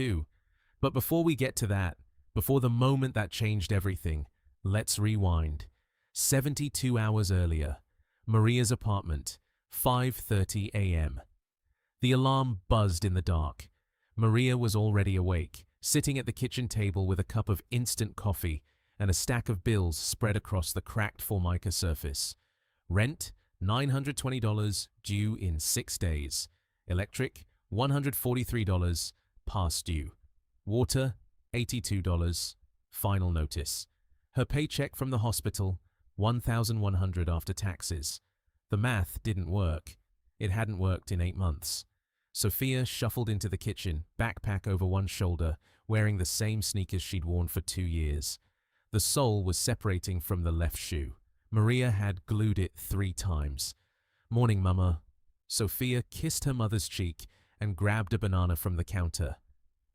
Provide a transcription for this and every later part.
too. But before we get to that, before the moment that changed everything, let's rewind. 72 hours earlier, Maria's apartment, 5:30 a.m. The alarm buzzed in the dark. Maria was already awake, sitting at the kitchen table with a cup of instant coffee and a stack of bills spread across the cracked Formica surface. Rent, $920, due in 6 days. Electric, $143, past due. Water, $82, final notice. Her paycheck from the hospital, $1,100 after taxes. The math didn't work. It hadn't worked in 8 months. Sofia shuffled into the kitchen, backpack over one shoulder, wearing the same sneakers she'd worn for 2 years. The sole was separating from the left shoe. Maria had glued it 3 times. "Morning, Mama." Sofia kissed her mother's cheek and grabbed a banana from the counter.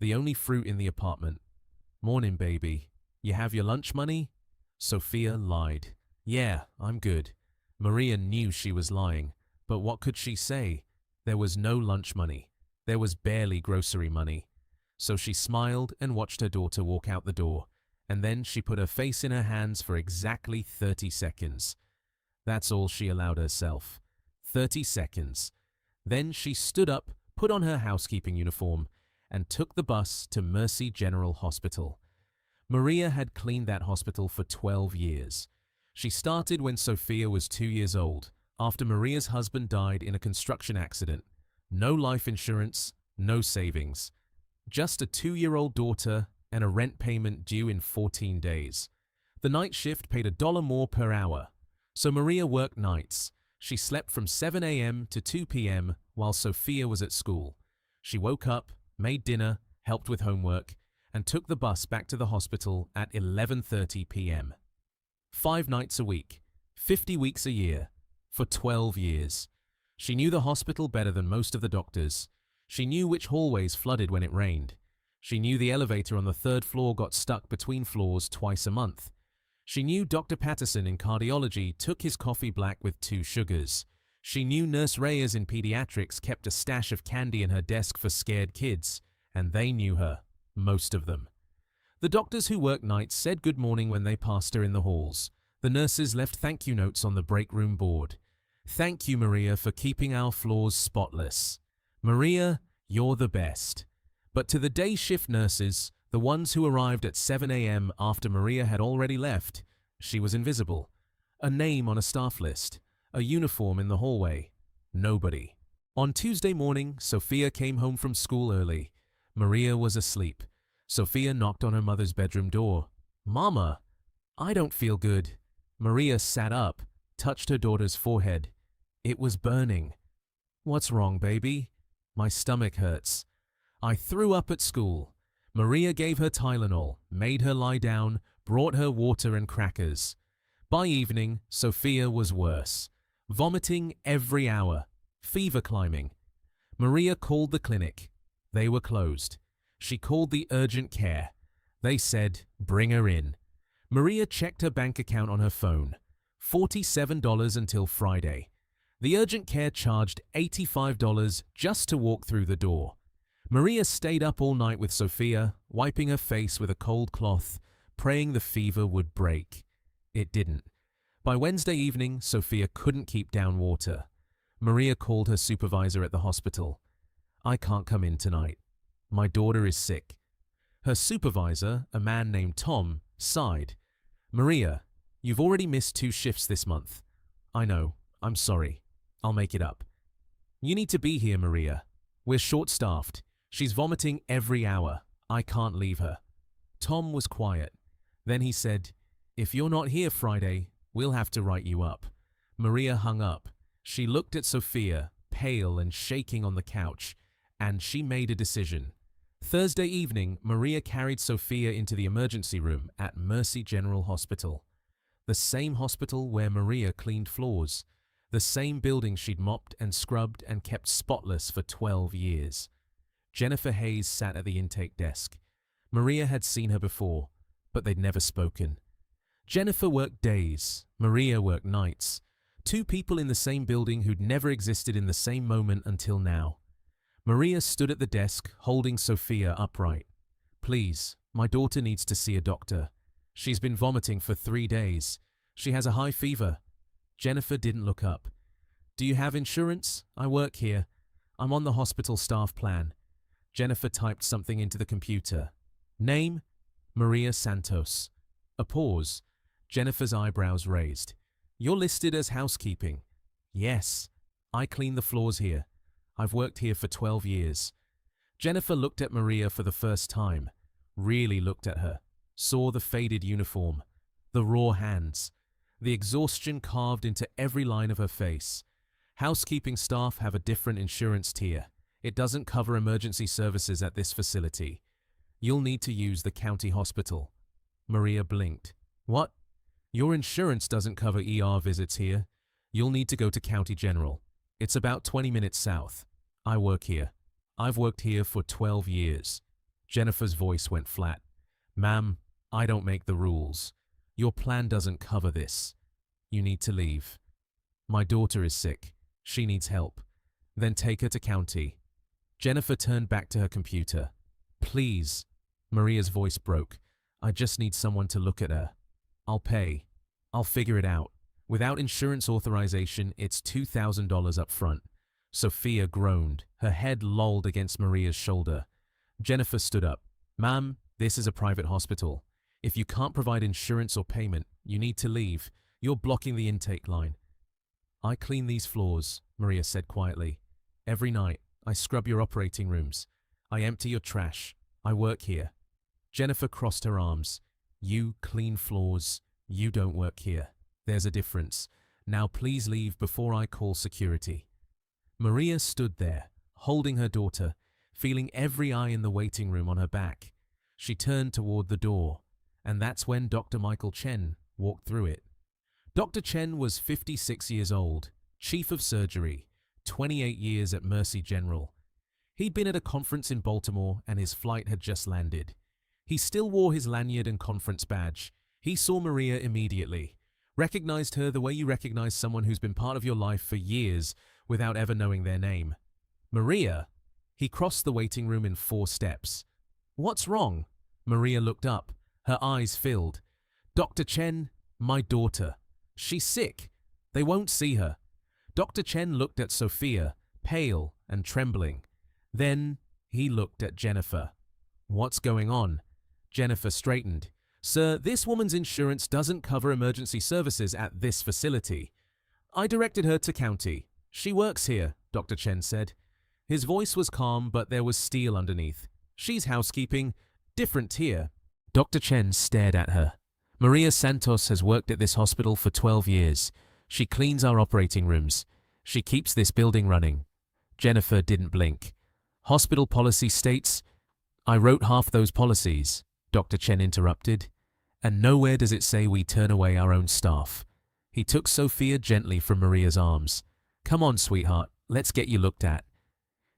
The only fruit in the apartment. "Morning, baby. You have your lunch money?" Sofia lied. "Yeah, I'm good." Maria knew she was lying, but what could she say? There was no lunch money. There was barely grocery money. So she smiled and watched her daughter walk out the door, and then she put her face in her hands for exactly 30 seconds. That's all she allowed herself. 30 seconds. Then she stood up, put on her housekeeping uniform, and took the bus to Mercy General Hospital. Maria had cleaned that hospital for 12 years. She started when Sofia was 2 years old, after Maria's husband died in a construction accident. No life insurance, no savings. Just a 2-year-old daughter and a rent payment due in 14 days. The night shift paid $1 more per hour, so Maria worked nights. She slept from 7 a.m. to 2 p.m. while Sofia was at school. She woke up, made dinner, helped with homework, and took the bus back to the hospital at 11:30 p.m. 5 nights a week, 50 weeks a year, for 12 years. She knew the hospital better than most of the doctors. She knew which hallways flooded when it rained. She knew the elevator on the 3rd floor got stuck between floors twice a month. She knew Dr. Patterson in cardiology took his coffee black with 2 sugars. She knew Nurse Reyes in pediatrics kept a stash of candy in her desk for scared kids, and they knew her, most of them. The doctors who worked nights said good morning when they passed her in the halls. The nurses left thank you notes on the break room board. "Thank you, Maria, for keeping our floors spotless. Maria, you're the best." But to the day shift nurses, the ones who arrived at 7 a.m. after Maria had already left, she was invisible. A name on a staff list, a uniform in the hallway. Nobody. On Tuesday morning, Sofia came home from school early. Maria was asleep. Sofia knocked on her mother's bedroom door. "Mama, I don't feel good." Maria sat up, touched her daughter's forehead. It was burning. "What's wrong, baby?" "My stomach hurts. I threw up at school." Maria gave her Tylenol, made her lie down, brought her water and crackers. By evening, Sofia was worse. Vomiting every hour. Fever climbing. Maria called the clinic. They were closed. She called the urgent care. They said, "Bring her in." Maria checked her bank account on her phone. $47 until Friday. The urgent care charged $85 just to walk through the door. Maria stayed up all night with Sofia, wiping her face with a cold cloth, praying the fever would break. It didn't. By Wednesday evening, Sofia couldn't keep down water. Maria called her supervisor at the hospital. "I can't come in tonight. My daughter is sick." Her supervisor, a man named Tom, sighed. "Maria, you've already missed 2 shifts this month." "I know. I'm sorry. I'll make it up." "You need to be here, Maria. We're short-staffed. She's vomiting every hour. I can't leave her." Tom was quiet. Then he said, "If you're not here Friday, we'll have to write you up." Maria hung up. She looked at Sofia, pale and shaking on the couch, and she made a decision. Thursday evening, Maria carried Sofia into the emergency room at Mercy General Hospital. The same hospital where Maria cleaned floors. The same building she'd mopped and scrubbed and kept spotless for 12 years. Jennifer Hayes sat at the intake desk. Maria had seen her before, but they'd never spoken. Jennifer worked days, Maria worked nights. 2 people in the same building who'd never existed in the same moment until now. Maria stood at the desk, holding Sofia upright. Please, my daughter needs to see a doctor. She's been vomiting for 3 days. She has a high fever. Jennifer didn't look up. Do you have insurance? I work here. I'm on the hospital staff plan. Jennifer typed something into the computer. Name? Maria Santos. A pause. Jennifer's eyebrows raised. You're listed as housekeeping. Yes. I clean the floors here. I've worked here for 12 years. Jennifer looked at Maria for the first time. Really looked at her. Saw the faded uniform. The raw hands. The exhaustion carved into every line of her face. Housekeeping staff have a different insurance tier. It doesn't cover emergency services at this facility. You'll need to use the county hospital. Maria blinked. What? Your insurance doesn't cover ER visits here. You'll need to go to County General. It's about 20 minutes south. I work here. I've worked here for 12 years. Jennifer's voice went flat. Ma'am, I don't make the rules. Your plan doesn't cover this. You need to leave. My daughter is sick. She needs help. Then take her to county. Jennifer turned back to her computer. Please. Maria's voice broke. I just need someone to look at her. I'll pay. I'll figure it out. Without insurance authorization, it's $2,000 up front. Sofia groaned. Her head lolled against Maria's shoulder. Jennifer stood up. Ma'am, this is a private hospital. If you can't provide insurance or payment, you need to leave. You're blocking the intake line. I clean these floors, Maria said quietly. Every night, I scrub your operating rooms. I empty your trash. I work here. Jennifer crossed her arms. You clean floors. You don't work here. There's a difference. Now please leave before I call security. Maria stood there, holding her daughter, feeling every eye in the waiting room on her back. She turned toward the door, and that's when Dr. Michael Chen walked through it. Dr. Chen was 56 years old, chief of surgery, 28 years at Mercy General. He'd been at a conference in Baltimore and his flight had just landed. He still wore his lanyard and conference badge. He saw Maria immediately, recognized her the way you recognize someone who's been part of your life for years without ever knowing their name. Maria! He crossed the waiting room in 4 steps. What's wrong? Maria looked up, her eyes filled. Dr. Chen, my daughter. She's sick. They won't see her. Dr. Chen looked at Sofia, pale and trembling. Then he looked at Jennifer. What's going on? Jennifer straightened. Sir, this woman's insurance doesn't cover emergency services at this facility. I directed her to county. She works here, Dr. Chen said. His voice was calm, but there was steel underneath. She's housekeeping. Different tier. Dr. Chen stared at her. Maria Santos has worked at this hospital for 12 years. She cleans our operating rooms. She keeps this building running. Jennifer didn't blink. Hospital policy states... I wrote half those policies, Dr. Chen interrupted. And nowhere does it say we turn away our own staff. He took Sofia gently from Maria's arms. Come on, sweetheart, let's get you looked at.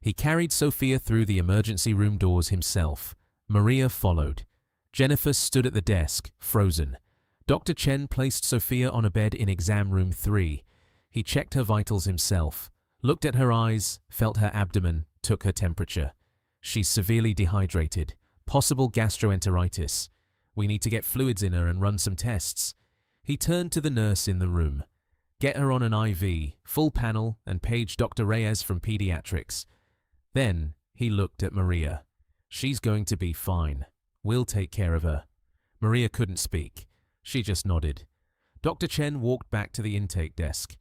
He carried Sofia through the emergency room doors himself. Maria followed. Jennifer stood at the desk, frozen. Dr. Chen placed Sofia on a bed in exam room 3. He checked her vitals himself, looked at her eyes, felt her abdomen, took her temperature. She's severely dehydrated, possible gastroenteritis. We need to get fluids in her and run some tests. He turned to the nurse in the room. Get her on an IV, full panel, and page Dr. Reyes from pediatrics. Then he looked at Maria. She's going to be fine. We'll take care of her. Maria couldn't speak. She just nodded. Dr. Chen walked back to the intake desk.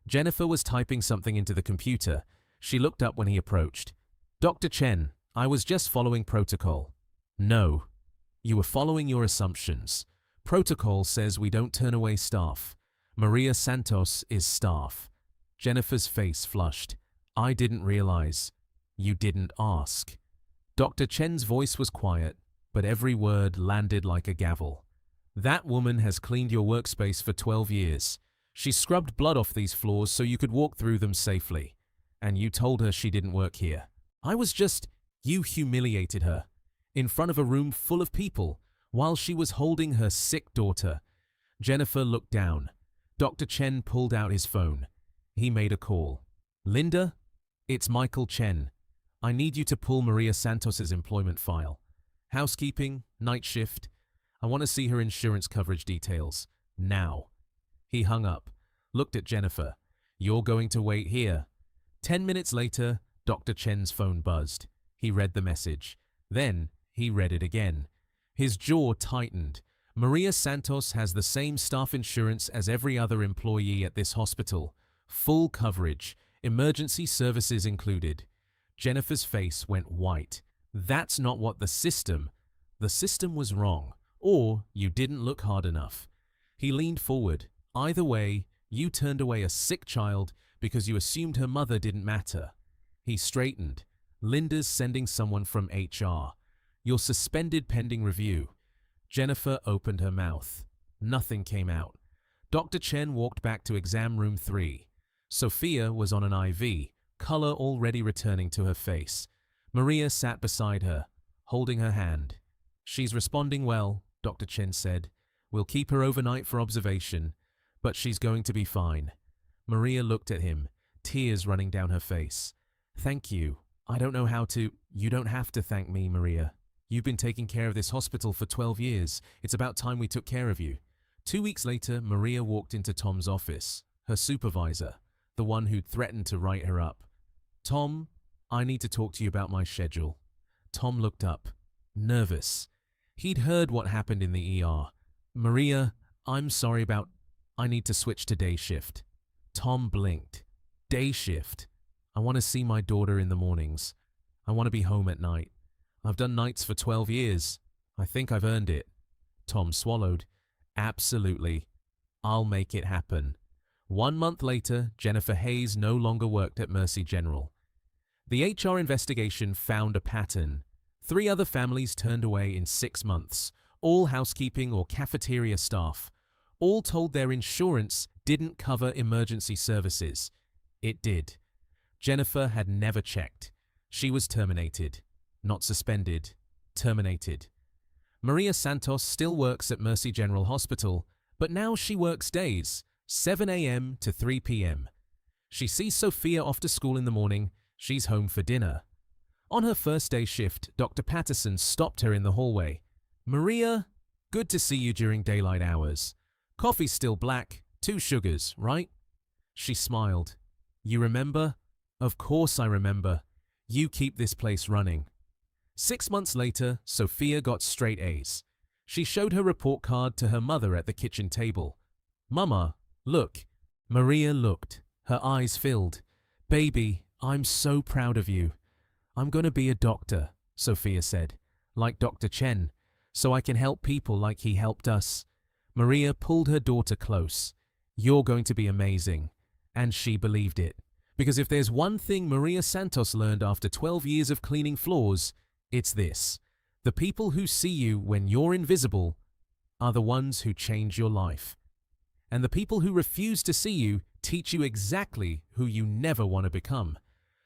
Jennifer was typing something into the computer. She looked up when he approached. Dr. Chen, I was just following protocol. No. You were following your assumptions. Protocol says we don't turn away staff. Maria Santos is staff. Jennifer's face flushed. I didn't realize. You didn't ask. Dr. Chen's voice was quiet, but every word landed like a gavel. That woman has cleaned your workspace for 12 years. She scrubbed blood off these floors so you could walk through them safely. And you told her she didn't work here. You humiliated her. In front of a room full of people, while she was holding her sick daughter. Jennifer looked down. Dr. Chen pulled out his phone. He made a call. Linda? It's Michael Chen. I need you to pull Maria Santos's employment file. Housekeeping, night shift. I want to see her insurance coverage details. Now." He hung up, looked at Jennifer. "You're going to wait here." 10 minutes later, Dr. Chen's phone buzzed. He read the message. Then he read it again. His jaw tightened. Maria Santos has the same staff insurance as every other employee at this hospital. Full coverage, emergency services included. Jennifer's face went white. That's not what the system was wrong, or you didn't look hard enough. He leaned forward. Either way, you turned away a sick child because you assumed her mother didn't matter. He straightened. Linda's sending someone from HR. You're suspended pending review. Jennifer opened her mouth. Nothing came out. Dr. Chen walked back to exam room 3. Sofia was on an IV, color already returning to her face. Maria sat beside her, holding her hand. "She's responding well," Dr. Chen said. "We'll keep her overnight for observation, but she's going to be fine." Maria looked at him, tears running down her face. "Thank you. I don't know how to—" "You don't have to thank me, Maria. You've been taking care of this hospital for 12 years. It's about time we took care of you." 2 weeks later, Maria walked into Tom's office, her supervisor, the one who'd threatened to write her up. "Tom, I need to talk to you about my schedule." Tom looked up, nervous. He'd heard what happened in the ER. "Maria, I'm sorry about— I need to switch to day shift." Tom blinked. "Day shift? I want to see my daughter in the mornings. I want to be home at night. I've done nights for 12 years. I think I've earned it." Tom swallowed. "Absolutely. I'll make it happen." 1 month later, Jennifer Hayes no longer worked at Mercy General. The HR investigation found a pattern. 3 other families turned away in 6 months, all housekeeping or cafeteria staff. All told their insurance didn't cover emergency services. It did. Jennifer had never checked. She was terminated. Not suspended, terminated. Maria Santos still works at Mercy General Hospital, but now she works days, 7 a.m. to 3 p.m. She sees Sofia off to school in the morning. She's home for dinner. On her first day shift, Dr. Patterson stopped her in the hallway. "Maria, good to see you during daylight hours. Coffee's still black, 2 sugars, right?" She smiled. "You remember?" "Of course I remember. You keep this place running." 6 months later, Sofia got straight A's. She showed her report card to her mother at the kitchen table. "Mama, look." Maria looked. Her eyes filled. "Baby, I'm so proud of you." "I'm going to be a doctor," Sofia said, "like Dr. Chen, so I can help people like he helped us." Maria pulled her daughter close. "You're going to be amazing." And she believed it. Because if there's one thing Maria Santos learned after 12 years of cleaning floors, it's this: the people who see you when you're invisible are the ones who change your life. And the people who refuse to see you teach you exactly who you never want to become.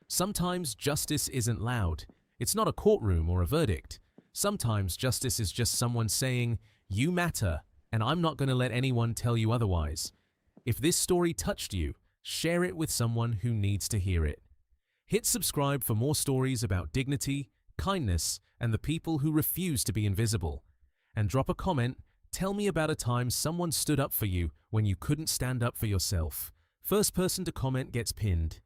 Sometimes justice isn't loud. It's not a courtroom or a verdict. Sometimes justice is just someone saying, "You matter, and I'm not going to let anyone tell you otherwise." If this story touched you, share it with someone who needs to hear it. Hit subscribe for more stories about dignity, kindness, and the people who refuse to be invisible. And drop a comment. Tell me about a time someone stood up for you when you couldn't stand up for yourself. First person to comment gets pinned.